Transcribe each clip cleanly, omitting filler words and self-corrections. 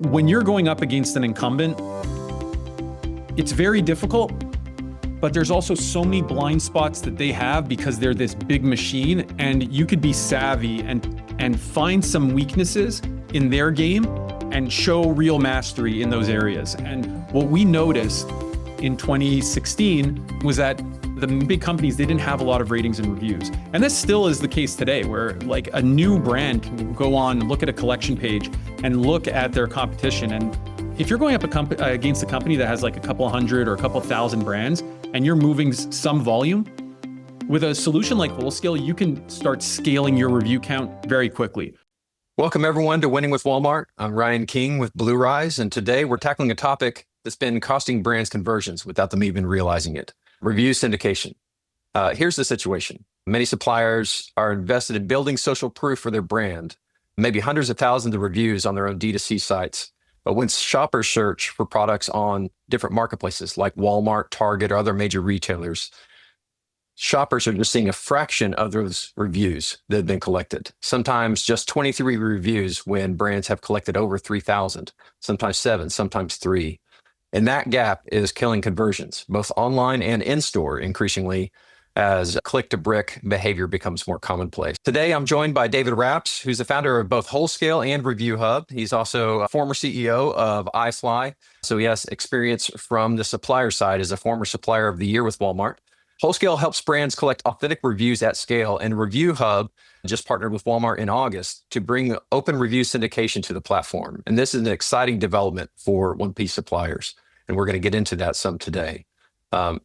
When you're going up against an incumbent, it's very difficult, but there's also so many blind spots that they have because they're this big machine, and you could be savvy and find some weaknesses in their game and show real mastery in those areas. And what we noticed in 2016 was that the big companies, they didn't have a lot of ratings and reviews. And this still is the case today, where like a new brand can go on, look at a collection page and look at their competition. And if you're going up against a company that has like a couple hundred or a couple thousand brands, and you're moving some volume, with a solution like Wholescale, you can start scaling your review count very quickly. Welcome everyone to Winning with Walmart. I'm Ryan King with BlueRyse, and today we're tackling a topic that's been costing brands conversions without them even realizing it: review syndication. Here's the situation. Many suppliers are invested in building social proof for their brand, maybe hundreds of thousands of reviews on their own D2C sites. But when shoppers search for products on different marketplaces like Walmart, Target, or other major retailers, shoppers are just seeing a fraction of those reviews that have been collected. Sometimes just 23 reviews when brands have collected over 3,000, sometimes 7, sometimes 3. And that gap is killing conversions, both online and in-store, increasingly as click-to-brick behavior becomes more commonplace. Today, I'm joined by David Rapps, who's the founder of both Wholescale and ReviewHub. He's also a former CEO of iFly, so he has experience from the supplier side as a former supplier of the year with Walmart. Wholescale helps brands collect authentic reviews at scale, and ReviewHub just partnered with Walmart in August to bring open review syndication to the platform. And this is an exciting development for 1P suppliers, and we're going to get into that some today.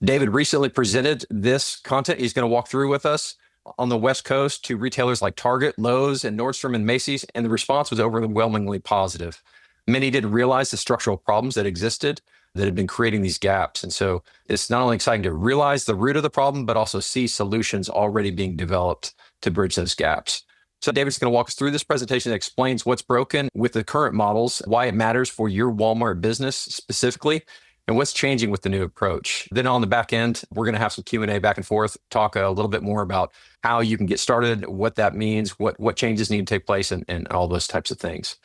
David recently presented this content he's going to walk through with us on the West Coast to retailers like Target, Lowe's, and Nordstrom and Macy's, and the response was overwhelmingly positive. Many didn't realize the structural problems that existed that had been creating these gaps. And so it's not only exciting to realize the root of the problem, but also see solutions already being developed to bridge those gaps. So David's going to walk us through this presentation that explains what's broken with the current models, why it matters for your Walmart business specifically, and what's changing with the new approach. Then on the back end, we're going to have some Q&A back and forth, talk a little bit more about how you can get started, what that means, what changes need to take place, and all those types of things.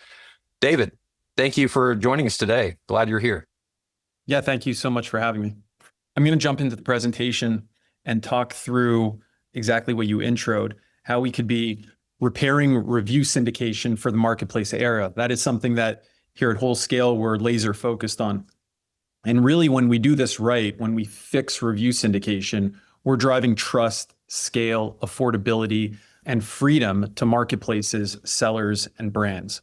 David, thank you for joining us today. Glad you're here. Yeah, thank you so much for having me. I'm going to jump into the presentation and talk through exactly what you introed, how we could be repairing review syndication for the marketplace era. That is something that here at Wholescale, we're laser focused on. And really, when we do this right, when we fix review syndication, we're driving trust, scale, affordability, and freedom to marketplaces, sellers, and brands.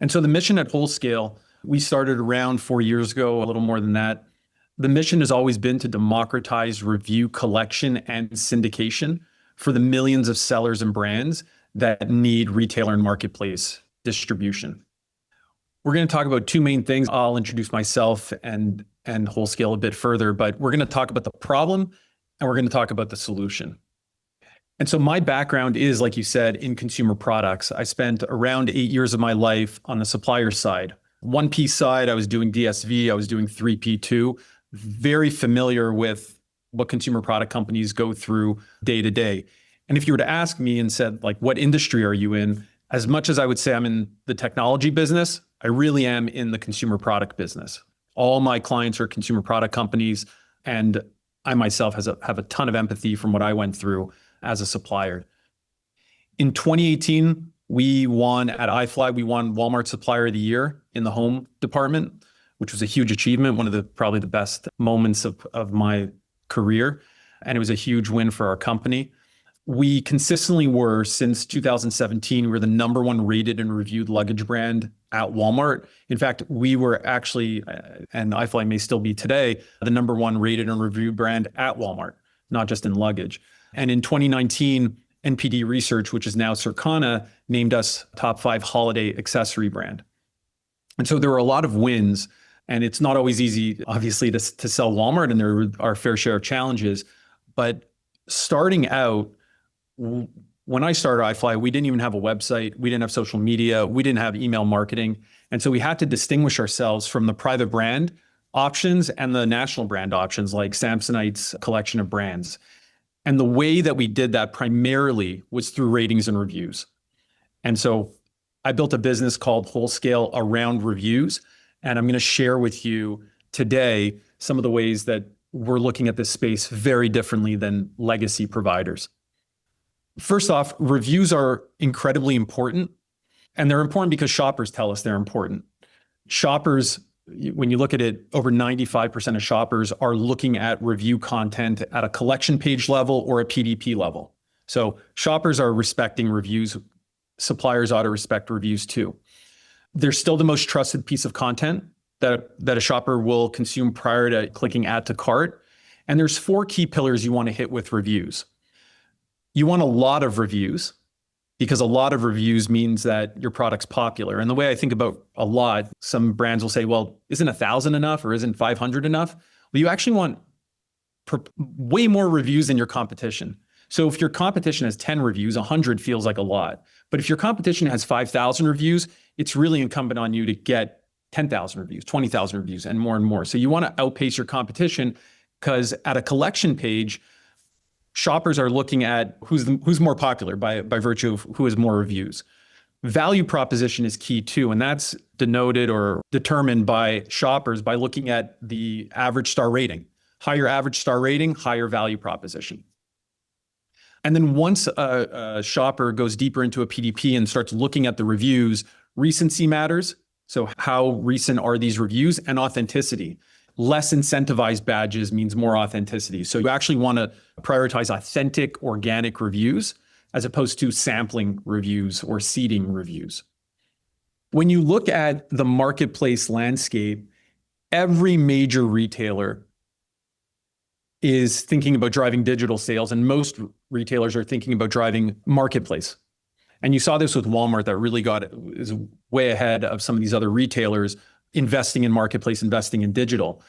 And so the mission at Wholescale, we started around 4 years ago, a little more than that. The mission has always been to democratize review collection and syndication for the millions of sellers and brands that need retailer and marketplace distribution. We're going to talk about two main things. I'll introduce myself and Wholescale a bit further, but we're going to talk about the problem and we're going to talk about the solution. And so my background is, like you said, in consumer products. I spent around 8 years of my life on the supplier side. 1P side, I was doing DSV, I was doing 3P too. Very familiar with what consumer product companies go through day to day. And if you were to ask me and said, like, what industry are you in? As much as I would say I'm in the technology business, I really am in the consumer product business. All my clients are consumer product companies, and I myself have a ton of empathy from what I went through as a supplier. In 2018, we won at iFly, we won Walmart Supplier of the Year in the home department, which was a huge achievement, one of the probably the best moments of my career. And it was a huge win for our company. We consistently were, since 2017, we're the number one rated and reviewed luggage brand at Walmart. In fact, we were actually, and iFly may still be today, the number one rated and reviewed brand at Walmart, not just in luggage. And in 2019, NPD Research, which is now Circana, named us top 5 holiday accessory brand. And so there were a lot of wins, and it's not always easy, obviously, to sell Walmart, and there are a fair share of challenges. But starting out, when I started iFly, we didn't even have a website. We didn't have social media. We didn't have email marketing. And so we had to distinguish ourselves from the private brand options and the national brand options like Samsonite's collection of brands. And the way that we did that primarily was through ratings and reviews. And so I built a business called Wholescale around reviews, and I'm going to share with you today some of the ways that we're looking at this space very differently than legacy providers. First off, reviews are incredibly important, and they're important because shoppers tell us they're important. Shoppers, when you look at it, over 95% of shoppers are looking at review content at a collection page level or a PDP level. So shoppers are respecting reviews. Suppliers ought to respect reviews too. They're still the most trusted piece of content that a shopper will consume prior to clicking add to cart. And there's 4 key pillars you want to hit with reviews. You want a lot of reviews, because a lot of reviews means that your product's popular. And the way I think about a lot, some brands will say, well, isn't 1,000 enough or isn't 500 enough? Well, you actually want way more reviews than your competition. So if your competition has 10 reviews, 100 feels like a lot. But if your competition has 5,000 reviews, it's really incumbent on you to get 10,000 reviews, 20,000 reviews, and more and more. So you want to outpace your competition, because at a collection page, shoppers are looking at who's more popular by virtue of who has more reviews. Value proposition is key too, and that's denoted or determined by shoppers by looking at the average star rating. Higher average star rating, higher value proposition. And then once a shopper goes deeper into a PDP and starts looking at the reviews, recency matters. So how recent are these reviews, and authenticity. Less incentivized badges means more authenticity. So you actually want to prioritize authentic, organic reviews as opposed to sampling reviews or seeding reviews. When you look at the marketplace landscape, every major retailer is thinking about driving digital sales, and most retailers are thinking about driving marketplace. And you saw this with Walmart, that really is way ahead of some of these other retailers investing in marketplace, investing in digital.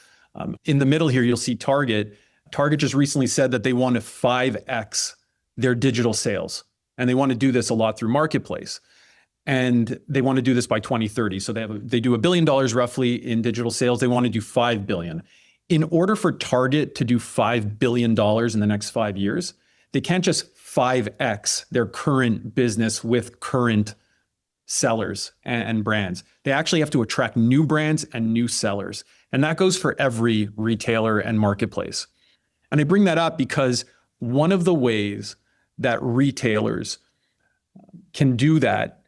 In the middle here, you'll see Target. Target just recently said that they want to 5x their digital sales. And they want to do this a lot through marketplace. And they want to do this by 2030. So they do $1 billion roughly in digital sales. They want to do $5 billion. In order for Target to do $5 billion in the next 5 years, they can't just 5x their current business with current sellers and brands. They actually have to attract new brands and new sellers. And that goes for every retailer and marketplace. And I bring that up because one of the ways that retailers can do that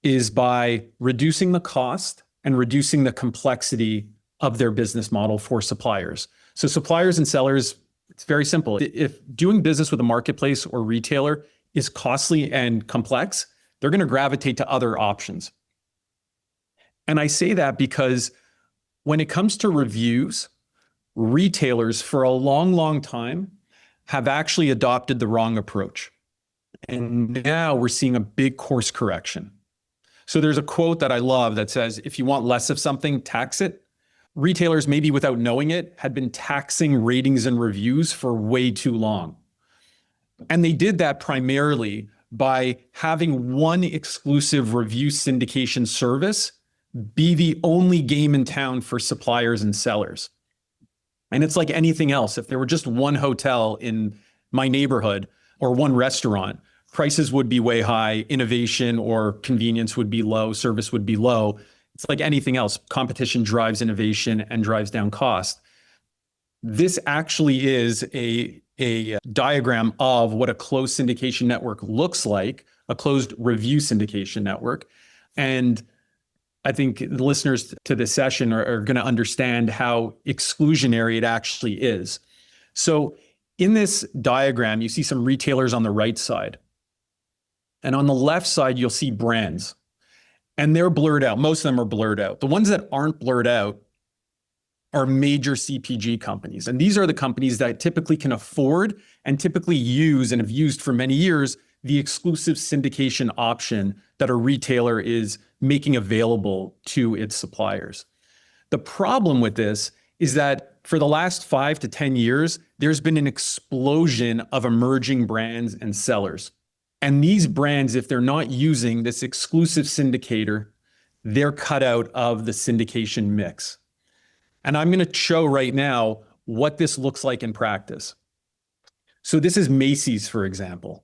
is by reducing the cost and reducing the complexity of their business model for suppliers. So suppliers and sellers, it's very simple. If doing business with a marketplace or retailer is costly and complex, they're going to gravitate to other options. And I say that because when it comes to reviews, retailers for a long, long time have actually adopted the wrong approach. And now we're seeing a big course correction. So there's a quote that I love that says, if you want less of something, tax it. Retailers, maybe without knowing it, had been taxing ratings and reviews for way too long. And they did that primarily by having one exclusive review syndication service be the only game in town for suppliers and sellers. And it's like anything else. If there were just one hotel in my neighborhood or one restaurant, prices would be way high, innovation or convenience would be low, service would be low. It's like anything else. Competition drives innovation and drives down cost. This actually is a diagram of what a closed syndication network looks like, a closed review syndication network. And I think the listeners to this session are going to understand how exclusionary it actually is. So in this diagram, you see some retailers on the right side. And on the left side, you'll see brands. And they're blurred out. Most of them are blurred out. The ones that aren't blurred out are major CPG companies. And these are the companies that typically can afford and typically use and have used for many years the exclusive syndication option that a retailer is making available to its suppliers. The problem with this is that for the last 5 to 10 years, there's been an explosion of emerging brands and sellers. And these brands, if they're not using this exclusive syndicator, they're cut out of the syndication mix. And I'm going to show right now what this looks like in practice. So this is Macy's, for example.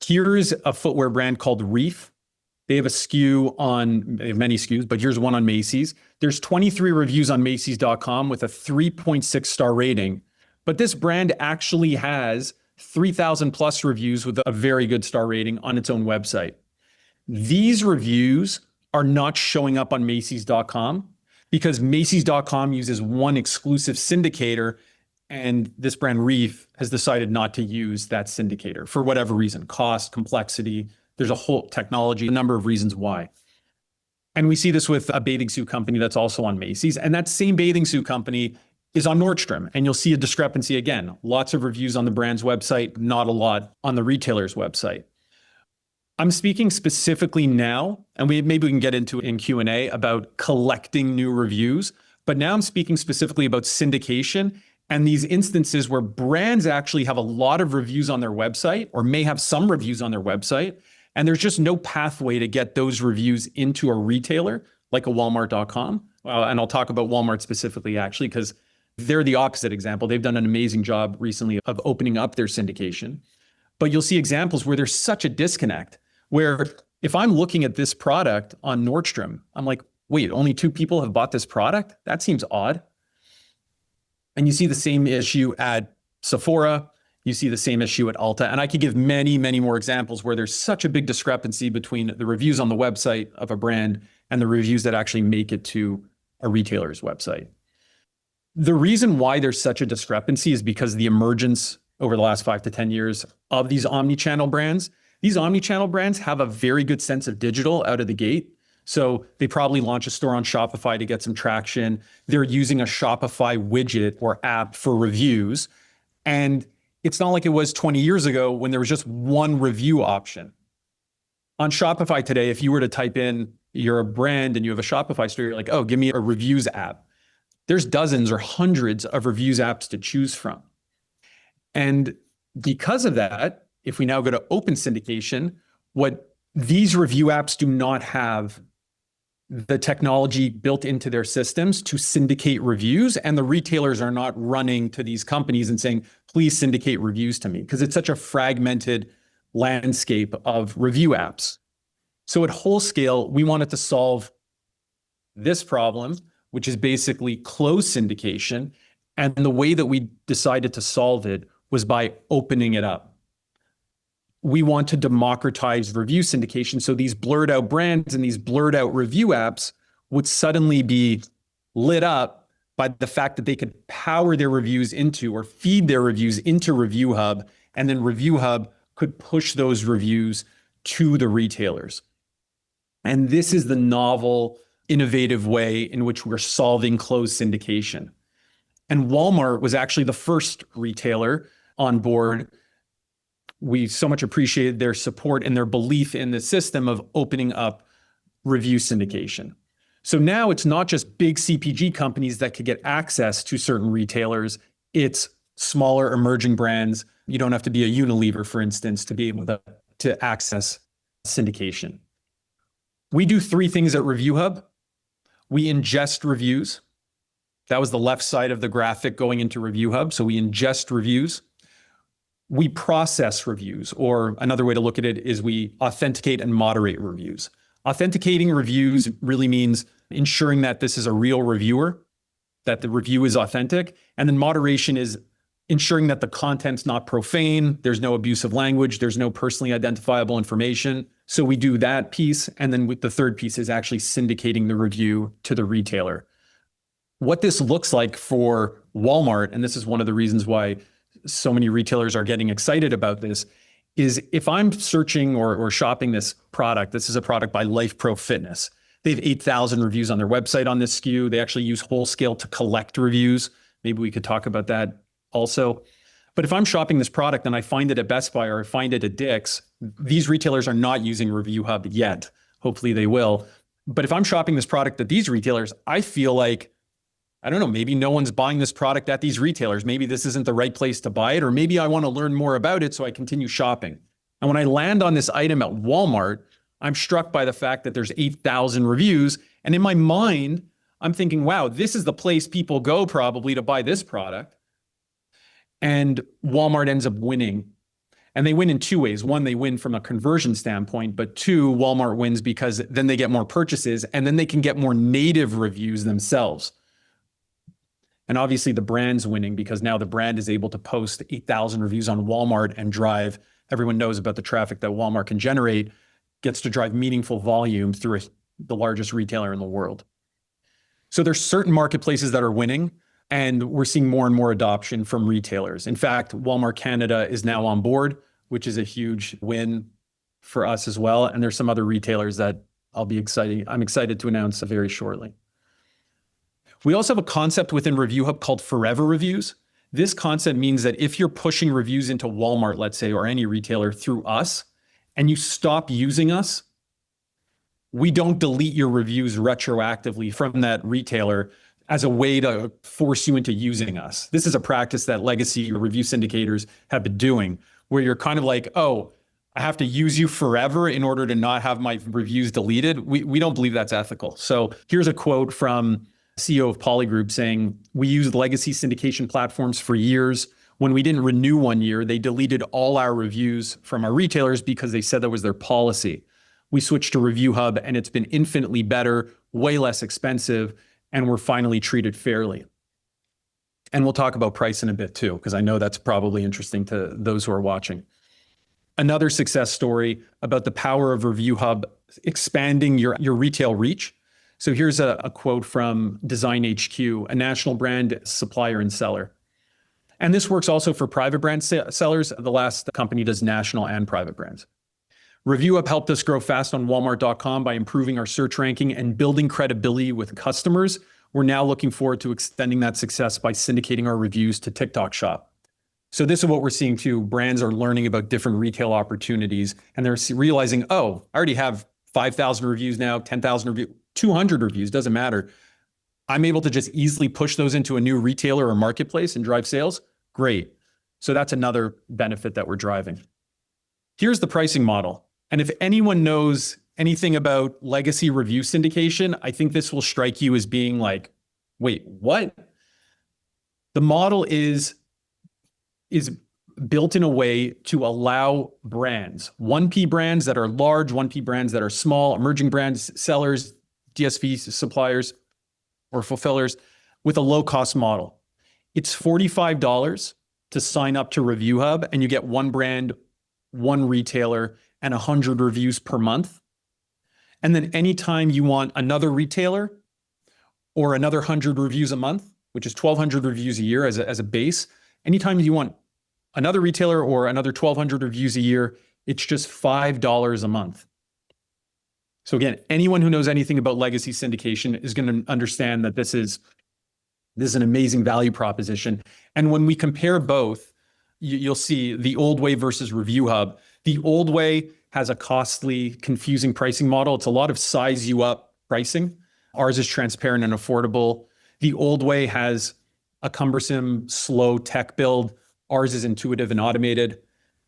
Here's a footwear brand called Reef. They have a SKU on, they have many SKUs, but here's one on Macy's. There's 23 reviews on Macy's.com with a 3.6 star rating. But this brand actually has 3,000 plus reviews with a very good star rating on its own website. These reviews are not showing up on Macy's.com because Macy's.com uses one exclusive syndicator, and this brand Reef has decided not to use that syndicator for whatever reason, cost, complexity. There's a whole technology, a number of reasons why. And we see this with a bathing suit company that's also on Macy's. And that same bathing suit company is on Nordstrom. And you'll see a discrepancy again. Lots of reviews on the brand's website, not a lot on the retailer's website. I'm speaking specifically now, and maybe we can get into it in Q&A about collecting new reviews. But now I'm speaking specifically about syndication and these instances where brands actually have a lot of reviews on their website or may have some reviews on their website. And there's just no pathway to get those reviews into a retailer like a Walmart.com. And I'll talk about Walmart specifically, actually, because they're the opposite example. They've done an amazing job recently of opening up their syndication. But you'll see examples where there's such a disconnect, where if I'm looking at this product on Nordstrom, I'm like, wait, only 2 people have bought this product? That seems odd. And you see the same issue at Sephora. You see the same issue at Ulta. And I could give many, many more examples where there's such a big discrepancy between the reviews on the website of a brand and the reviews that actually make it to a retailer's website. The reason why there's such a discrepancy is because of the emergence over the last 5 to 10 years of these omni-channel brands. These omni-channel brands have a very good sense of digital out of the gate. So they probably launch a store on Shopify to get some traction. They're using a Shopify widget or app for reviews. And it's not like it was 20 years ago when there was just one review option. On Shopify today, if you were to type in, you're a brand and you have a Shopify store, you're like, oh, give me a reviews app. There's dozens or hundreds of reviews apps to choose from. And because of that, if we now go to open syndication, what these review apps do not have the technology built into their systems to syndicate reviews, and the retailers are not running to these companies and saying, please syndicate reviews to me, because it's such a fragmented landscape of review apps. So at Wholescale, we wanted to solve this problem, which is basically closed syndication. And the way that we decided to solve it was by opening it up. We want to democratize review syndication. So these blurred out brands and these blurred out review apps would suddenly be lit up by the fact that they could power their reviews into or feed their reviews into ReviewHub. And then ReviewHub could push those reviews to the retailers. And this is the novel, innovative way in which we're solving closed syndication. And Walmart was actually the first retailer on board. We so much appreciated their support and their belief in the system of opening up review syndication. So now it's not just big CPG companies that could get access to certain retailers. It's smaller emerging brands. You don't have to be a Unilever, for instance, to be able to access syndication. We do 3 things at ReviewHub. We ingest reviews. That was the left side of the graphic going into ReviewHub. So we ingest reviews. We process reviews, or another way to look at it is we authenticate and moderate reviews. Authenticating reviews really means ensuring that this is a real reviewer, that the review is authentic. And then moderation is ensuring that the content's not profane, there's no abusive language, there's no personally identifiable information. So we do that piece. And then with the third piece is actually syndicating the review to the retailer. What this looks like for Walmart, and this is one of the reasons why so many retailers are getting excited about this, is if I'm searching or shopping this product, this is a product by Life Pro Fitness. They have 8,000 reviews on their website on this SKU. They actually use Wholescale to collect reviews. Maybe we could talk about that also. But if I'm shopping this product and I find it at Best Buy or I find it at Dick's, these retailers are not using ReviewHub yet. Hopefully they will. But if I'm shopping this product at these retailers, I feel like, I don't know, maybe no one's buying this product at these retailers. Maybe this isn't the right place to buy it, or maybe I want to learn more about it so I continue shopping. And when I land on this item at Walmart, I'm struck by the fact that there's 8,000 reviews. And in my mind, I'm thinking, wow, this is the place people go probably to buy this product. And Walmart ends up winning. And they win in two ways. One, they win from a conversion standpoint, but two, Walmart wins because then they get more purchases and then they can get more native reviews themselves. And obviously the brand's winning because now the brand is able to post 8,000 reviews on Walmart and drive, everyone knows about the traffic that Walmart can generate, gets to drive meaningful volume through the largest retailer in the world. So there's certain marketplaces that are winning, and we're seeing more and more adoption from retailers. In fact, Walmart Canada is now on board, which is a huge win for us as well. And there's some other retailers that I'm excited to announce very shortly. We also have a concept within ReviewHub called Forever Reviews. This concept means that if you're pushing reviews into Walmart, let's say, or any retailer through us, and you stop using us, we don't delete your reviews retroactively from that retailer as a way to force you into using us. This is a practice that legacy review syndicators have been doing, where you're kind of like, oh, I have to use you forever in order to not have my reviews deleted. We don't believe that's ethical. So here's a quote from CEO of Polygroup saying, "We used legacy syndication platforms for years. When we didn't renew 1 year, they deleted all our reviews from our retailers because they said that was their policy. We switched to ReviewHub and it's been infinitely better, way less expensive, and we're finally treated fairly." And we'll talk about price in a bit too, because I know that's probably interesting to those who are watching. Another success story about the power of ReviewHub expanding your retail reach. So here's a quote from Design HQ, a national brand supplier and seller. And this works also for private brand sellers. The last company does national and private brands. ReviewHub helped us grow fast on Walmart.com by improving our search ranking and building credibility with customers. We're now looking forward to extending that success by syndicating our reviews to TikTok Shop. So this is what we're seeing too. Brands are learning about different retail opportunities and they're realizing, oh, I already have 5,000 reviews now, 10,000 reviews, 200 reviews, doesn't matter. I'm able to just easily push those into a new retailer or marketplace and drive sales. Great. So that's another benefit that we're driving. Here's the pricing model. And if anyone knows anything about legacy review syndication, I think this will strike you as being like, wait, what? The model is built in a way to allow brands, 1P brands that are large, 1P brands that are small, emerging brands, sellers, DSV suppliers, or fulfillers with a low-cost model. It's $45 to sign up to ReviewHub, and you get one brand, one retailer, and 100 reviews per month. And then anytime you want another retailer or another 100 reviews a month, which is 1,200 reviews a year as a base, anytime you want another retailer or another 1,200 reviews a year, it's just $5 a month. So again, anyone who knows anything about legacy syndication is going to understand that this is an amazing value proposition. And when we compare both, you'll see the old way versus ReviewHub. The old way has a costly, confusing pricing model. It's a lot of size you up pricing. Ours is transparent and affordable. The old way has a cumbersome, slow tech build. Ours is intuitive and automated.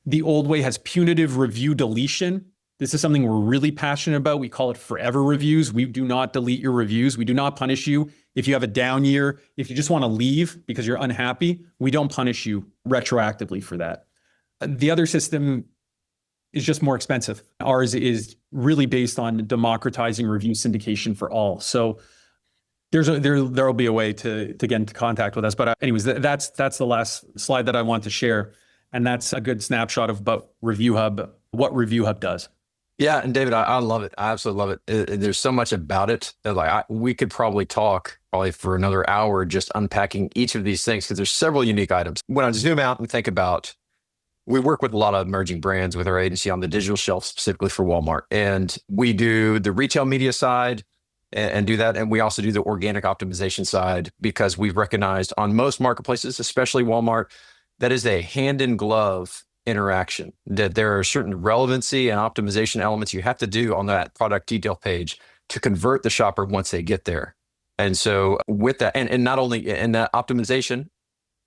The old way has punitive review deletion. This is something we're really passionate about. We call it forever reviews. We do not delete your reviews. We do not punish you. If you have a down year, if you just want to leave because you're unhappy, we don't punish you retroactively for that. The other system is just more expensive. Ours is really based on democratizing review syndication for all. So there'll be a way to get into contact with us. But anyways, that's the last slide that I want to share. And that's a good snapshot of about ReviewHub, what ReviewHub does. Yeah, and David, I love it. I absolutely love it. There's so much about it that we could probably talk for another hour just unpacking each of these things because there's several unique items. When I zoom out and think about, we work with a lot of emerging brands with our agency on the digital shelf, specifically for Walmart. And we do the retail media side and do that. And we also do the organic optimization side because we've recognized on most marketplaces, especially Walmart, that is a hand in glove interaction, that there are certain relevancy and optimization elements you have to do on that product detail page to convert the shopper once they get there. And so with that, and not only in that optimization,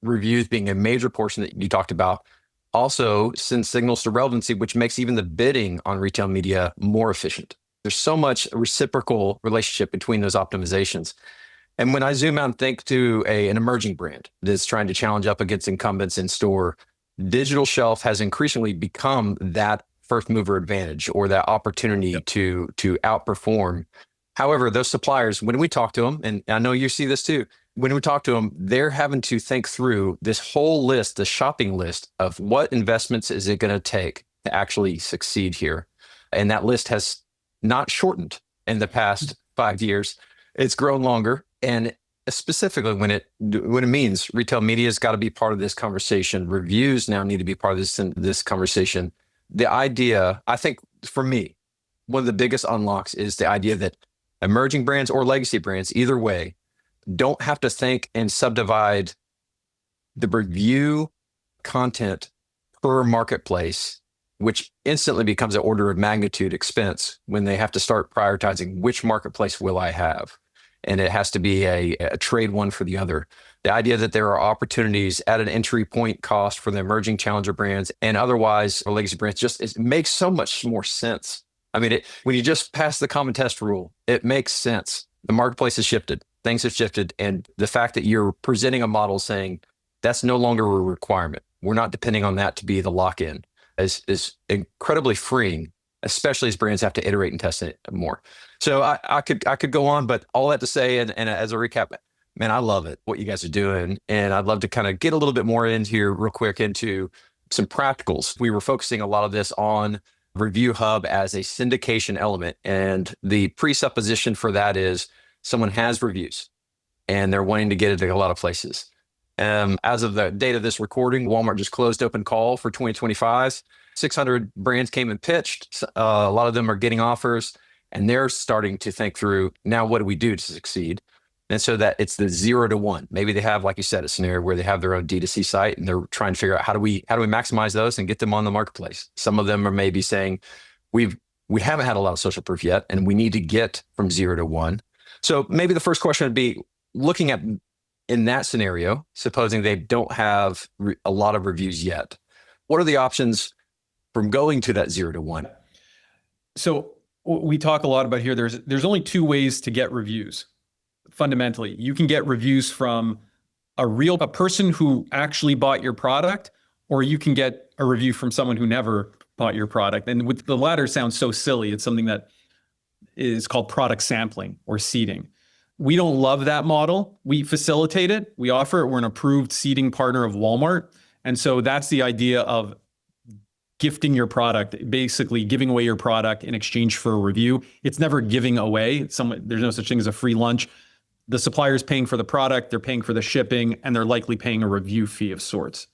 reviews being a major portion that you talked about, also sends signals to relevancy, which makes even the bidding on retail media more efficient. There's so much reciprocal relationship between those optimizations. And when I zoom out and think to an emerging brand that's trying to challenge up against incumbents in store, digital shelf has increasingly become that first mover advantage or that opportunity to outperform. However, those suppliers, when we talk to them, and I know you see this too, when we talk to them, they're having to think through this whole list, the shopping list of what investments is it going to take to actually succeed here. And that list has not shortened in the past 5 years. It's grown longer. And specifically when it means retail media has got to be part of this conversation, reviews now need to be part of this conversation. The idea, I think for me, one of the biggest unlocks is the idea that emerging brands or legacy brands, either way, don't have to think and subdivide the review content per marketplace, which instantly becomes an order of magnitude expense when they have to start prioritizing which marketplace will I have. And it has to be a trade one for the other. The idea that there are opportunities at an entry point cost for the emerging challenger brands and otherwise or legacy brands, it makes so much more sense. I mean, when you just pass the common test rule, it makes sense. The marketplace has shifted. Things have shifted. And the fact that you're presenting a model saying that's no longer a requirement, we're not depending on that to be the lock-in, is incredibly freeing, especially as brands have to iterate and test it more. So I could go on, but all that to say, and as a recap, man, I love it, what you guys are doing. And I'd love to kind of get a little bit more in here real quick into some practicals. We were focusing a lot of this on ReviewHub as a syndication element. And the presupposition for that is someone has reviews and they're wanting to get it to a lot of places. As of the date of this recording, Walmart just closed open call for 2025. 600 brands came and pitched. A lot of them are getting offers and they're starting to think through, now what do we do to succeed? And so that it's the 0 to 1. Maybe they have, like you said, a scenario where they have their own D2C site and they're trying to figure out how do we maximize those and get them on the marketplace. Some of them are maybe saying we haven't had a lot of social proof yet and we need to get from 0 to 1. So maybe the first question would be looking at in that scenario, supposing they don't have a lot of reviews yet, what are the options from going to that 0 to 1? So we talk a lot about here, there's only two ways to get reviews. Fundamentally, you can get reviews from a person who actually bought your product, or you can get a review from someone who never bought your product. And with the latter sounds so silly. It's something that is called product sampling or seeding. We don't love that model. We facilitate it. We offer it. We're an approved seeding partner of Walmart. And so that's the idea of gifting your product, basically giving away your product in exchange for a review. It's never giving away. There's no such thing as a free lunch. The supplier's paying for the product, they're paying for the shipping, and they're likely paying a review fee of sorts.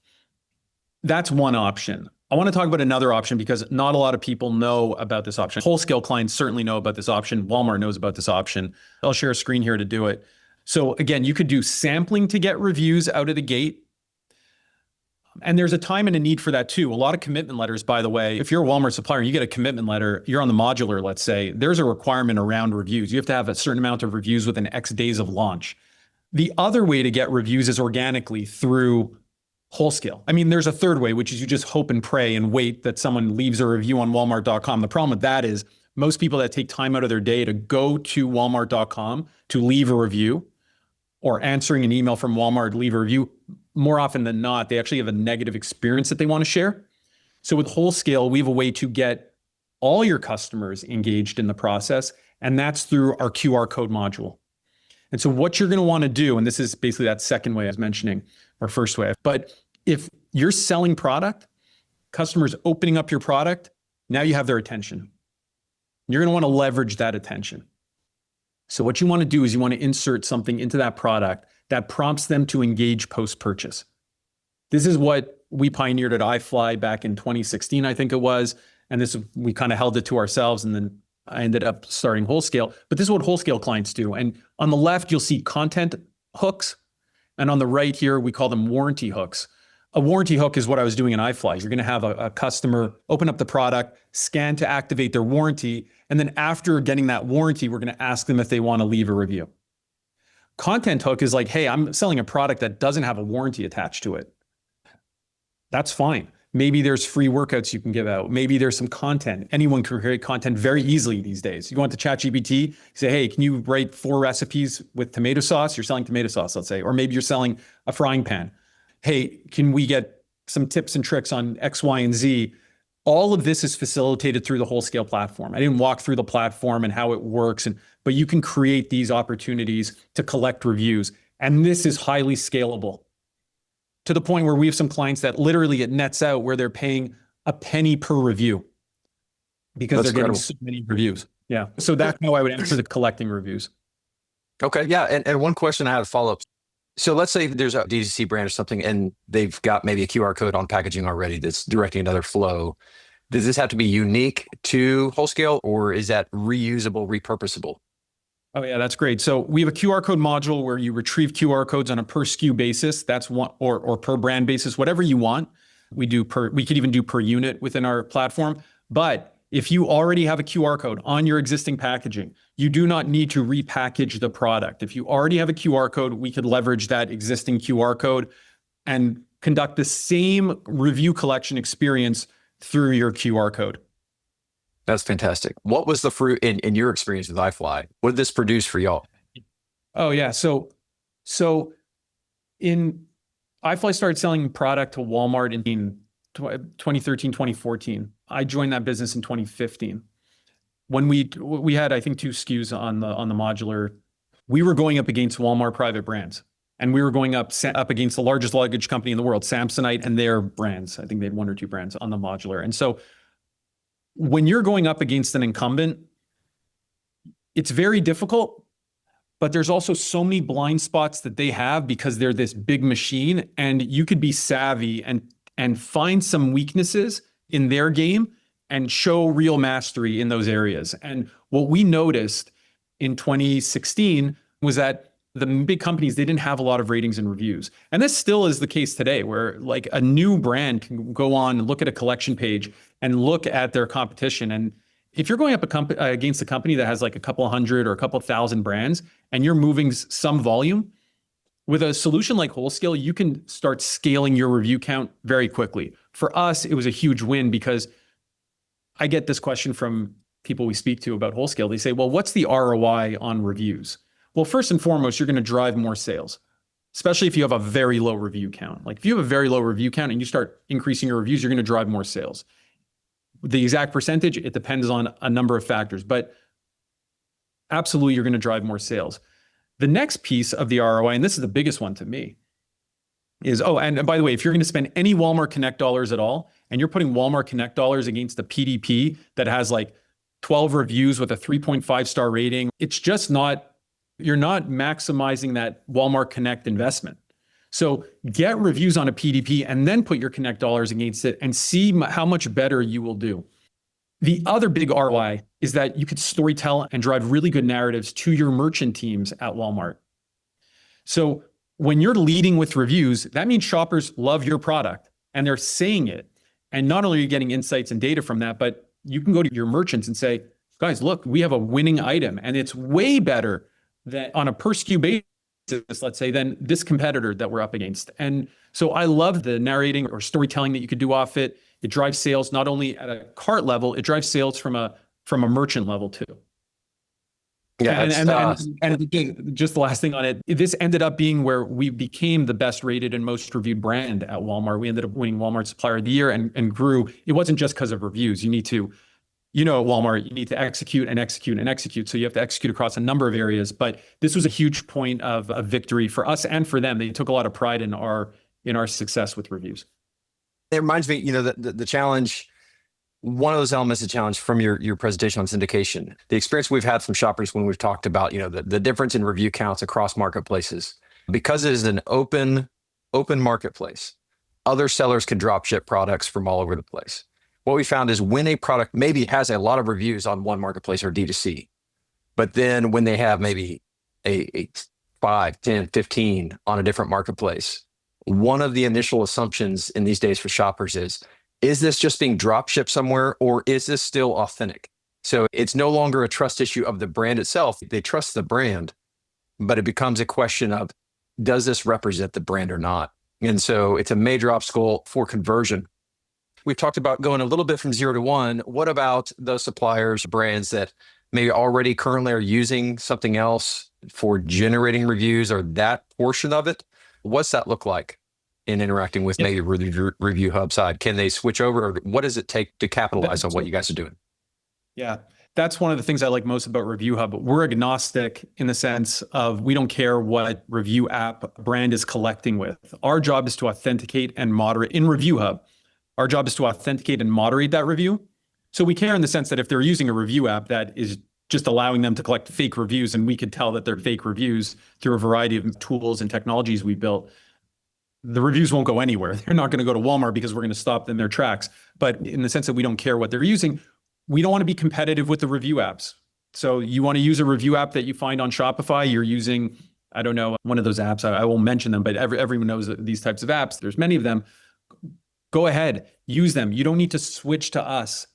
That's one option. I want to talk about another option because not a lot of people know about this option. Wholescale clients certainly know about this option. Walmart knows about this option. I'll share a screen here to do it. So again, you could do sampling to get reviews out of the gate. And there's a time and a need for that too. A lot of commitment letters, by the way, if you're a Walmart supplier and you get a commitment letter, you're on the modular, let's say, there's a requirement around reviews. You have to have a certain amount of reviews within X days of launch. The other way to get reviews is organically through Wholescale. I mean, there's a third way, which is you just hope and pray and wait that someone leaves a review on Walmart.com. The problem with that is most people that take time out of their day to go to Walmart.com to leave a review or answering an email from Walmart, leave a review, more often than not, they actually have a negative experience that they want to share. So with Wholescale, we have a way to get all your customers engaged in the process, and that's through our QR code module. And so what you're going to want to do, and this is basically that second way I was mentioning, or first way, but if you're selling product, customers opening up your product, now you have their attention. You're going to want to leverage that attention. So what you want to do is you want to insert something into that product that prompts them to engage post-purchase. This is what we pioneered at iFly back in 2016, I think it was. And we kind of held it to ourselves, and then I ended up starting Wholescale. But this is what Wholescale clients do. And on the left, you'll see content hooks. And on the right here, we call them warranty hooks. A warranty hook is what I was doing in iFly. You're going to have a customer open up the product, scan to activate their warranty. And then after getting that warranty, we're going to ask them if they want to leave a review. Content hook is like, hey, I'm selling a product that doesn't have a warranty attached to it. That's fine. Maybe there's free workouts you can give out. Maybe there's some content. Anyone can create content very easily these days. You go into ChatGPT, you say, hey, can you write 4 recipes with tomato sauce? You're selling tomato sauce, let's say. Or maybe you're selling a frying pan. Hey, can we get some tips and tricks on X, Y, and Z. All of this is facilitated through the Wholescale platform. I didn't walk through the platform and how it works, but you can create these opportunities to collect reviews. And this is highly scalable to the point where we have some clients that literally it nets out where they're paying a penny per review because they're getting so many reviews. Yeah. So that's how I would answer the collecting reviews. Okay. Yeah. And one question I had to follow up. So let's say there's a DTC brand or something, and they've got maybe a QR code on packaging already that's directing another flow. Does this have to be unique to Wholescale, or is that reusable, repurposable? Oh yeah, that's great. So we have a QR code module where you retrieve QR codes on a per SKU basis. That's one, or per brand basis, whatever you want. We could even do per unit within our platform. But if you already have a QR code on your existing packaging, you do not need to repackage the product. If you already have a QR code, we could leverage that existing QR code and conduct the same review collection experience through your QR code. That's fantastic. What was the fruit in your experience with iFly? What did this produce for y'all? Oh yeah. So in iFly started selling product to Walmart in 2013, 2014. I joined that business in 2015. When we had, I think, 2 SKUs on the modular, we were going up against Walmart private brands. And we were going up against the largest luggage company in the world, Samsonite, and their brands. I think they had 1 or 2 brands on the modular. And so when you're going up against an incumbent, it's very difficult, but there's also so many blind spots that they have because they're this big machine, and you could be savvy and find some weaknesses in their game and show real mastery in those areas. And what we noticed in 2016 was that the big companies, they didn't have a lot of ratings and reviews. And this still is the case today, where like a new brand can go on and look at a collection page and look at their competition. And if you're going up against a company that has like a couple hundred or a couple thousand brands, and you're moving some volume, with a solution like Wholescale, you can start scaling your review count very quickly. For us, it was a huge win because I get this question from people we speak to about Wholescale. They say, well, what's the ROI on reviews? Well, first and foremost, you're going to drive more sales, especially if you have a very low review count. Like if you have a very low review count and you start increasing your reviews, you're going to drive more sales. The exact percentage, it depends on a number of factors, but absolutely, you're going to drive more sales. The next piece of the ROI, and this is the biggest one to me, is, and by the way, if you're going to spend any Walmart Connect dollars at all, and you're putting Walmart Connect dollars against a PDP that has like 12 reviews with a 3.5 star rating, it's just not, you're not maximizing that Walmart Connect investment. So get reviews on a PDP and then put your Connect dollars against it and see how much better you will do. The other big ROI is that you could storytell and drive really good narratives to your merchant teams at Walmart. So when you're leading with reviews, that means shoppers love your product and they're saying it. And not only are you getting insights and data from that, but you can go to your merchants and say, guys, look, we have a winning item and it's way better than on a per SKU basis, let's say, than this competitor that we're up against. And so I love the narrating or storytelling that you could do off it. It drives sales not only at a cart level, it drives sales from a merchant level too. Yeah, and just the last thing on it, this ended up being where we became the best rated and most reviewed brand at Walmart. We ended up winning Walmart Supplier of the Year and grew. It wasn't just because of reviews. You need to, at Walmart, you need to execute and execute and execute. So you have to execute across a number of areas. But this was a huge point of victory for us and for them. They took a lot of pride in our success with reviews. It reminds me, the challenge, one of those elements of challenge from your presentation on syndication, the experience we've had from shoppers when we've talked about, the difference in review counts across marketplaces. Because it is an open marketplace, other sellers can drop ship products from all over the place. What we found is when a product maybe has a lot of reviews on one marketplace or D2C, but then when they have maybe a 5, 10, 15 on a different marketplace, one of the initial assumptions in these days for shoppers is this just being drop shipped somewhere, or is this still authentic? So it's no longer a trust issue of the brand itself. They trust the brand, but it becomes a question of, does this represent the brand or not? And so it's a major obstacle for conversion. We've talked about going a little bit from 0 to 1. What about those suppliers, brands that maybe already currently are using something else for generating reviews or that portion of it? What's that look like in interacting with native review hub side? Can they switch over, or what does it take to capitalize on what you guys are doing? Yeah, that's one of the things I like most about ReviewHub. We're agnostic in the sense of we don't care what review app brand is collecting with. Our job is to authenticate and moderate in ReviewHub. Our job is to authenticate and moderate that review. So we care in the sense that if they're using a review app that is just allowing them to collect fake reviews, and we could tell that they're fake reviews through a variety of tools and technologies we built, the reviews won't go anywhere. They're not going to go to Walmart because we're going to stop them in their tracks. But in the sense that we don't care what they're using, we don't want to be competitive with the review apps. So you want to use a review app that you find on Shopify, you're using, I don't know, one of those apps, I won't mention them, but everyone knows that these types of apps, there's many of them. Go ahead, use them. You don't need to switch to us.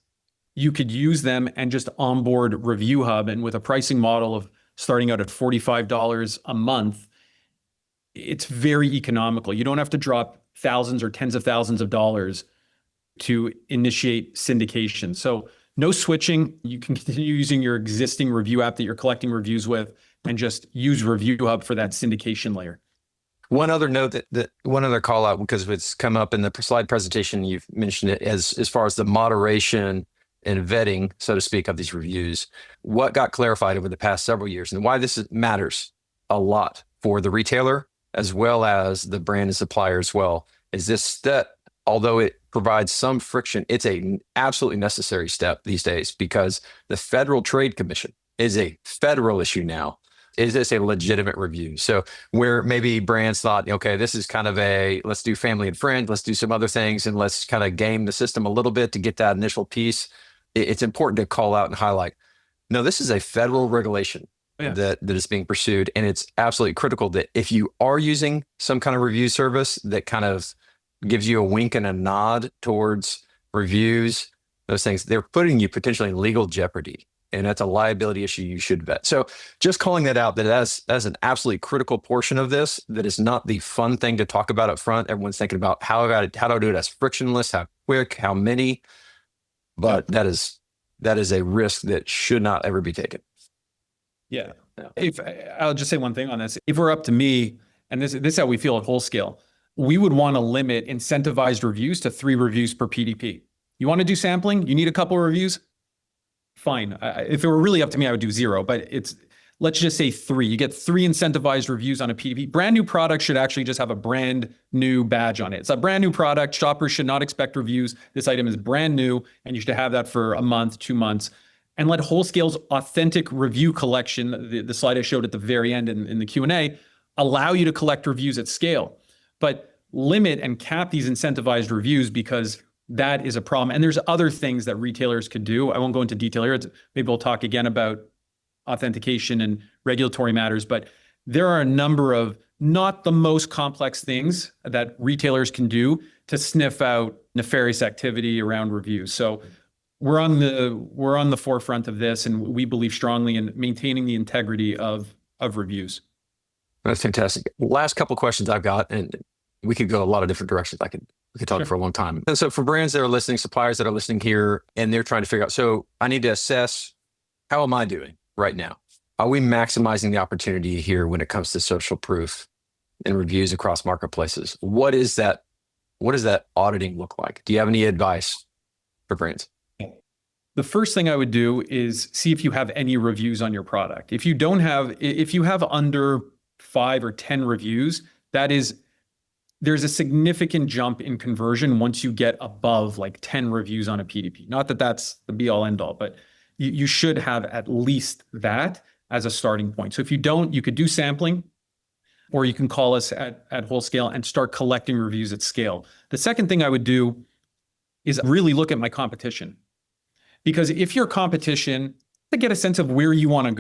You could use them and just onboard ReviewHub, and with a pricing model of starting out at $45 a month, it's very economical. You don't have to drop thousands or tens of thousands of dollars to initiate syndication. So no switching. You can continue using your existing review app that you're collecting reviews with and just use ReviewHub for that syndication layer. One other note that one other call out, because it's come up in the slide presentation, you've mentioned it as far as the moderation and vetting, so to speak, of these reviews. What got clarified over the past several years and why this matters a lot for the retailer as well as the brand and supplier as well is this step, although it provides some friction, it's an absolutely necessary step these days because the Federal Trade Commission is a federal issue now. Is this a legitimate review? So where maybe brands thought, okay, this is kind of let's do family and friend, let's do some other things, and let's kind of game the system a little bit to get that initial piece. It's important to call out and highlight, no, this is a federal regulation that is being pursued. And it's absolutely critical that if you are using some kind of review service that kind of gives you a wink and a nod towards reviews, those things, they're putting you potentially in legal jeopardy. And that's a liability issue you should vet. So just calling that out, that as an absolutely critical portion of this, that is not the fun thing to talk about up front. Everyone's thinking about how do I do it as frictionless, how quick, how many, but that is a risk that should not ever be taken. Yeah. If I'll just say one thing on this, if we're up to me, and this is how we feel at Wholescale, we would want to limit incentivized reviews to 3 reviews per PDP. You want to do sampling? You need a couple of reviews? Fine. If it were really up to me, I would do 0, but let's just say 3. You get 3 incentivized reviews on a PDP. Brand new product should actually just have a brand new badge on it. It's a brand new product. Shoppers should not expect reviews. This item is brand new, and you should have that for a month, 2 months. And let Wholescale's authentic review collection, the slide I showed at the very end in the Q&A, allow you to collect reviews at scale. But limit and cap these incentivized reviews because that is a problem. And there's other things that retailers could do. I won't go into detail here. Maybe we'll talk again about authentication and regulatory matters, but there are a number of not the most complex things that retailers can do to sniff out nefarious activity around reviews. So we're on the forefront of this, and we believe strongly in maintaining the integrity of reviews. That's fantastic. Last couple of questions I've got, and we could go a lot of different directions. We could talk for a long time. And so for brands that are listening, suppliers that are listening here, and they're trying to figure out, so I need to assess, how am I doing right now? Are we maximizing the opportunity here when it comes to social proof and reviews across marketplaces? What does that auditing look like? Do you have any advice for brands? The first thing I would do is see if you have any reviews on your product. If you have under 5 or 10 reviews, there's a significant jump in conversion once you get above like 10 reviews on a PDP. Not that that's the be all end all, but you should have at least that as a starting point. So if you don't, you could do sampling, or you can call us at Wholescale and start collecting reviews at scale. The second thing I would do is really look at my competition. Because if your competition, to get a sense of where you want to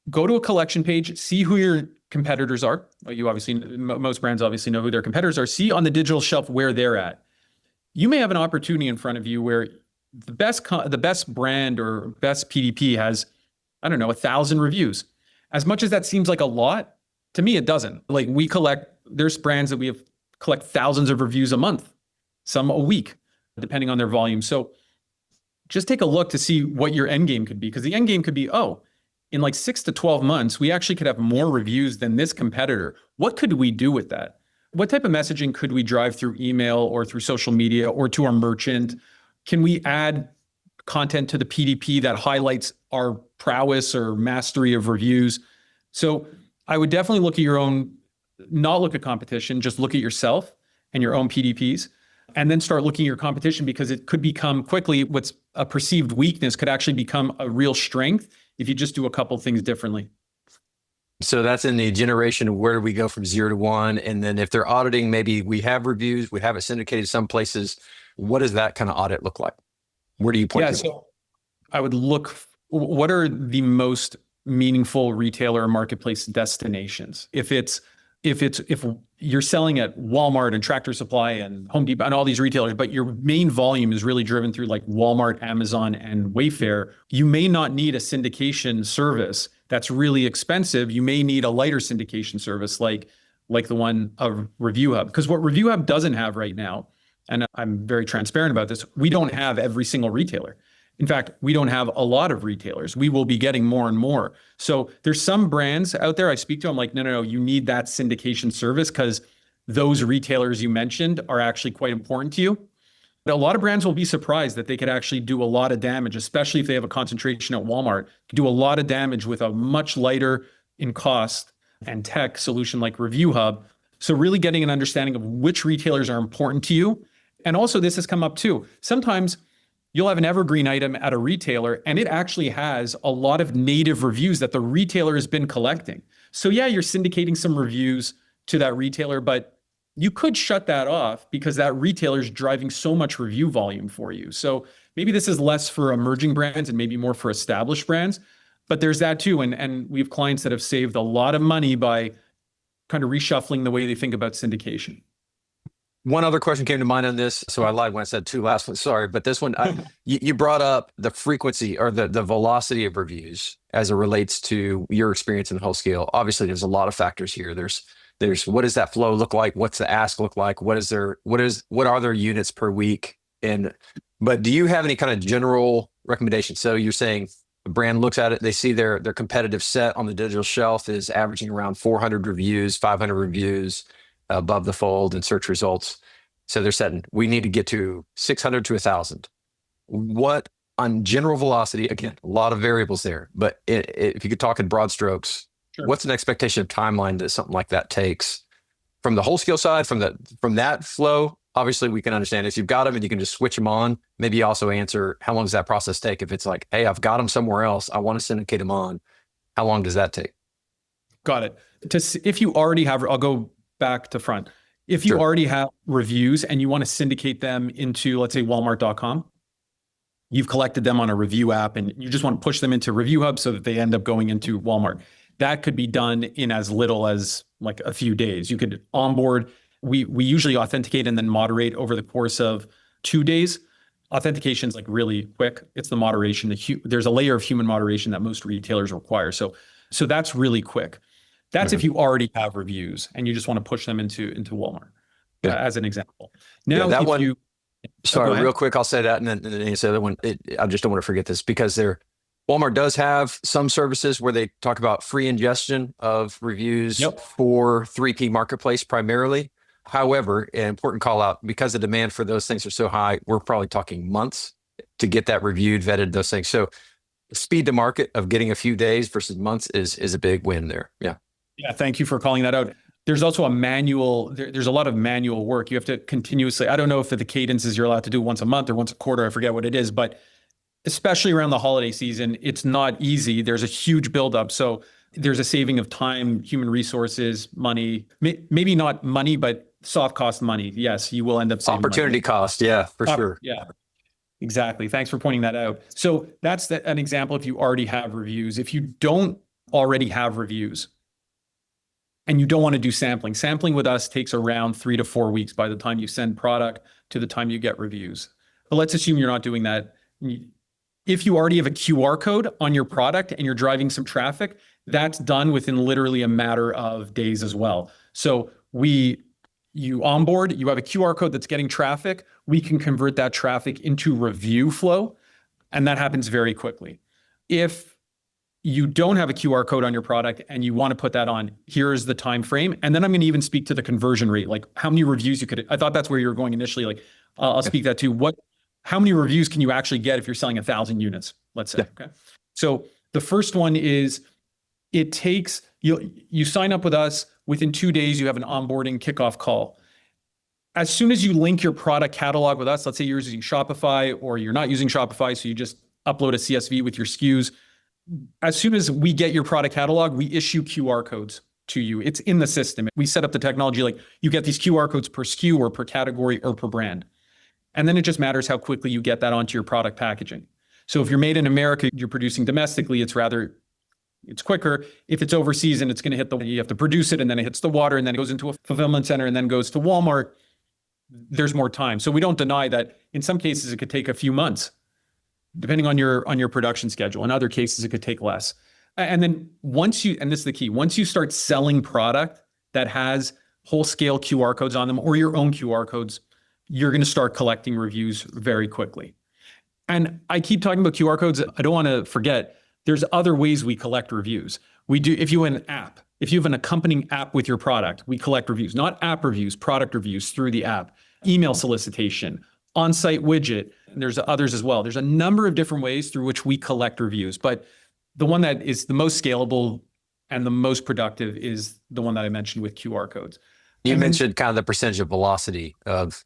go to a collection page, see who your competitors are. Most brands obviously know who their competitors are. See on the digital shelf where they're at. You may have an opportunity in front of you where the best brand or best PDP has, 1,000 reviews. As much as that seems like a lot, to me, it doesn't. Like there's brands that we collect thousands of reviews a month, some a week, depending on their volume. So just take a look to see what your end game could be, because the end game could be, in like 6 to 12 months, we actually could have more reviews than this competitor. What could we do with that? what type of messaging could we drive through email or through social media or to our merchant? Can we add content to the PDP that highlights our prowess or mastery of reviews? So I would definitely look at your own, not look at competition, just look at yourself and your own PDPs, and then start looking at your competition, because it could become quickly what's a perceived weakness could actually become a real strength if you just do a couple things differently. So that's in the generation of where do we go from 0 to 1? And then if they're auditing, maybe we have reviews, we have it syndicated some places. What does that kind of audit look like? Where do you point to? So I would look, what are the most meaningful retailer or marketplace destinations? If you're selling at Walmart and Tractor Supply and Home Depot and all these retailers, but your main volume is really driven through like Walmart, Amazon, and Wayfair, you may not need a syndication service that's really expensive. You may need a lighter syndication service like the one of ReviewHub. Because what ReviewHub doesn't have right now, and I'm very transparent about this, we don't have every single retailer. In fact, we don't have a lot of retailers. We will be getting more and more. So there's some brands out there I speak to, I'm like, no, you need that syndication service because those retailers you mentioned are actually quite important to you. But a lot of brands will be surprised that they could actually do a lot of damage, especially if they have a concentration at Walmart, do a lot of damage with a much lighter in cost and tech solution like ReviewHub. So really getting an understanding of which retailers are important to you. And also this has come up too. Sometimes you'll have an evergreen item at a retailer and it actually has a lot of native reviews that the retailer has been collecting. So yeah, you're syndicating some reviews to that retailer, but you could shut that off because that retailer is driving so much review volume for you. So maybe this is less for emerging brands and maybe more for established brands, but there's that too. And we have clients that have saved a lot of money by kind of reshuffling the way they think about syndication. One other question came to mind on this. So I lied when I said 2 last ones. Sorry, but this one, you brought up the frequency or the velocity of reviews as it relates to your experience in Wholescale. Obviously, there's a lot of factors here. There's what does that flow look like? What's the ask look like? What are their units per week? But do you have any kind of general recommendations? So you're saying a brand looks at it, they see their competitive set on the digital shelf is averaging around 400 reviews, 500 reviews above the fold in search results. So they're setting, we need to get to 600 to 1,000. What on general velocity, again, a lot of variables there, but if you could talk in broad strokes, sure. What's an expectation of timeline that something like that takes from the Wholescale side, from that flow? Obviously we can understand if you've got them and you can just switch them on. Maybe you also answer, how long does that process take? If it's like, hey, I've got them somewhere else, I want to syndicate them on. How long does that take? Got it. If you already have, I'll go back to front. If you Sure. already have reviews and you want to syndicate them into, let's say, Walmart.com, you've collected them on a review app and you just want to push them into ReviewHub so that they end up going into Walmart. That could be done in as little as like a few days. You could onboard. We usually authenticate and then moderate over the course of 2 days. Authentication is like really quick. It's the moderation. There's a layer of human moderation that most retailers require. So that's really quick. That's if you already have reviews and you just want to push them into Walmart, as an example. Now, that if one. you, Sorry, real quick, I'll say that, and then the other one. I just don't want to forget this because Walmart does have some services where they talk about free ingestion of reviews for 3P marketplace primarily. However, an important call out, because the demand for those things are so high, we're probably talking months to get that reviewed, vetted, those things. So speed to market of getting a few days versus months is a big win there. Yeah. Yeah, thank you for calling that out. There's also there's a lot of manual work. You have to continuously, I don't know if the cadence is you're allowed to do once a month or once a quarter, I forget what it is, but especially around the holiday season, it's not easy. There's a huge buildup. So there's a saving of time, human resources, money, maybe not money, but soft cost money. Yes, you will end up saving opportunity money. cost. Yeah, for sure. Yeah, exactly. Thanks for pointing that out. So that's an example if you already have reviews. If you don't already have reviews, and you don't want to do sampling. Sampling with us takes around 3 to 4 weeks by the time you send product to the time you get reviews. But let's assume you're not doing that. If you already have a QR code on your product and you're driving some traffic, that's done within literally a matter of days as well. So you onboard, you have a QR code that's getting traffic, we can convert that traffic into review flow, and that happens very quickly. If you don't have a QR code on your product and you want to put that on, here's the time frame. And then I'm going to even speak to the conversion rate, like how many reviews you could. I thought that's where you were going initially. Like I'll speak that to how many reviews can you actually get if you're selling 1,000 units, let's say. Okay. So the first one is it takes you sign up with us within 2 days, you have an onboarding kickoff call. As soon as you link your product catalog with us, let's say you're using Shopify or you're not using Shopify, so you just upload a CSV with your SKUs. As soon as we get your product catalog, we issue QR codes to you. It's in the system. We set up the technology like you get these QR codes per SKU or per category or per brand. And then it just matters how quickly you get that onto your product packaging. So if you're made in America, you're producing domestically, it's quicker. If it's overseas and it's going to hit you have to produce it and then it hits the water and then it goes into a fulfillment center and then goes to Walmart, there's more time. So we don't deny that in some cases it could take a few months, depending on your production schedule. In other cases, it could take less. And then and this is the key, once you start selling product that has Wholescale QR codes on them or your own QR codes, you're going to start collecting reviews very quickly. And I keep talking about QR codes. I don't want to forget, there's other ways we collect reviews. We do, if you have an app, if you have an accompanying app with your product, we collect reviews, not app reviews, product reviews through the app, email solicitation, on-site widget. And there's others as well. There's a number of different ways through which we collect reviews, but the one that is the most scalable and the most productive is the one that I mentioned with QR codes. You mentioned kind of the percentage of velocity of.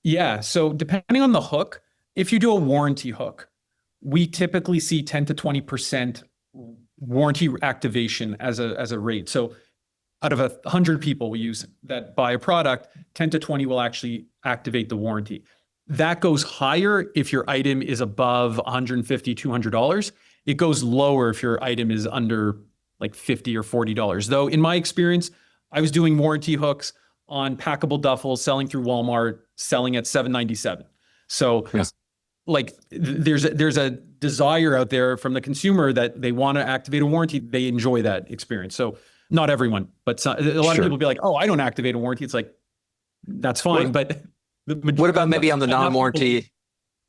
Yeah. So depending on the hook, if you do a warranty hook, we typically see 10 to 20% warranty activation as a rate. So out of 100 people we use that buy a product, 10 to 20 will actually activate the warranty. That goes higher if your item is above $150, $200. It goes lower if your item is under like $50 or $40. Though in my experience, I was doing warranty hooks on packable duffels, selling through Walmart, selling at $7.97. So yes. Like there's a desire out there from the consumer that they want to activate a warranty. They enjoy that experience. So not everyone, but a lot of people be like, oh, I don't activate a warranty. It's like, that's fine. But what about maybe on the non-warranty?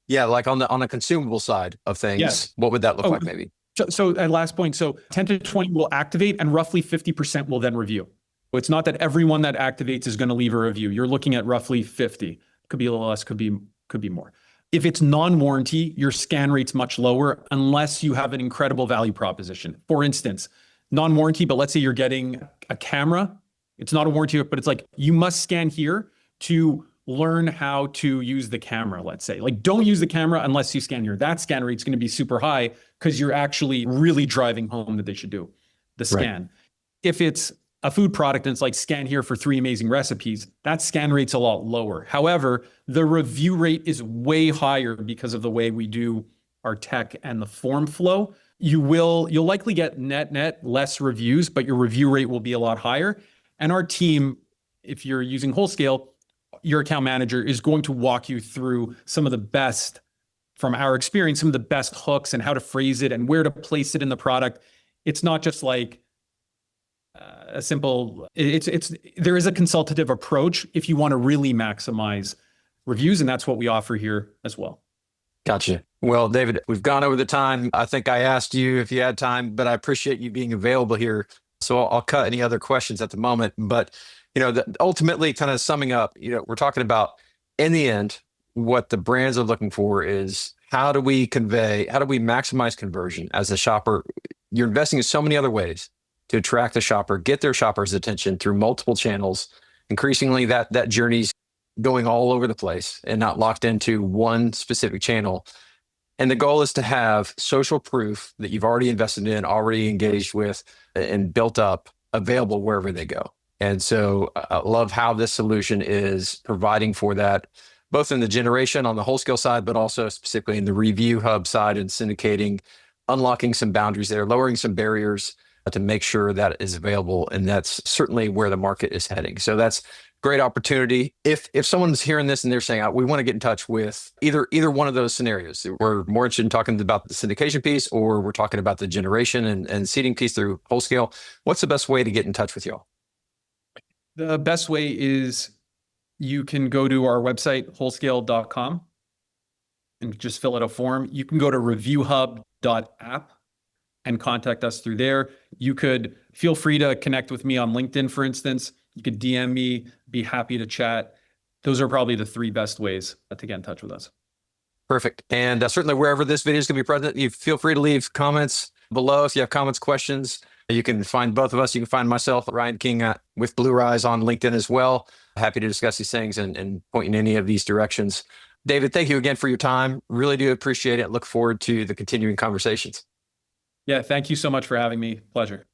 Yeah, like on the consumable side of things, yes. What would that look like maybe? So at last point, so 10 to 20 will activate and roughly 50% will then review. So it's not that everyone that activates is going to leave a review. You're looking at roughly 50. Could be a little less, could be more. If it's non-warranty, your scan rate's much lower unless you have an incredible value proposition. For instance, non-warranty, but let's say you're getting a camera. It's not a warranty, but it's like you must scan here to learn how to use the camera, let's say. Like don't use the camera unless you scan here. That scan rate's going to be super high because you're actually really driving home that they should do the scan. Right. If it's a food product and it's like scan here for 3 amazing recipes, that scan rate's a lot lower. However, the review rate is way higher because of the way we do our tech and the form flow. You'll likely get net less reviews, but your review rate will be a lot higher. And our team, if you're using Wholescale, your account manager is going to walk you through some of the best, from our experience, some of the best hooks and how to phrase it and where to place it in the product. It's not just like a simple, there is a consultative approach if you want to really maximize reviews. And that's what we offer here as well. Gotcha. Well, David, we've gone over the time. I think I asked you if you had time, but I appreciate you being available here. So I'll cut any other questions at the moment. But, ultimately kind of summing up, we're talking about in the end, what the brands are looking for is how do we maximize conversion as a shopper? You're investing in so many other ways to attract the shopper, get their shopper's attention through multiple channels. Increasingly, that journey's going all over the place and not locked into one specific channel. And the goal is to have social proof that you've already invested in, already engaged with, and built up available wherever they go. And so I love how this solution is providing for that, both in the generation on the Wholescale side, but also specifically in the ReviewHub side and syndicating, unlocking some boundaries there, lowering some barriers to make sure that is available. And that's certainly where the market is heading. So that's great opportunity. If someone's hearing this and they're saying, we want to get in touch with either one of those scenarios, we're more interested in talking about the syndication piece, or we're talking about the generation and seeding piece through Wholescale, what's the best way to get in touch with y'all? The best way is you can go to our website, wholescale.com, and just fill out a form. You can go to reviewhub.app and contact us through there. You could feel free to connect with me on LinkedIn, for instance. You could DM me, be happy to chat. Those are probably the 3 best ways to get in touch with us. Perfect. And certainly wherever this video is going to be present, you feel free to leave comments below. If you have comments, questions, you can find both of us. You can find myself, Ryan King, with BlueRyse on LinkedIn as well. Happy to discuss these things and point in any of these directions. David, thank you again for your time. Really do appreciate it. Look forward to the continuing conversations. Yeah, thank you so much for having me. Pleasure.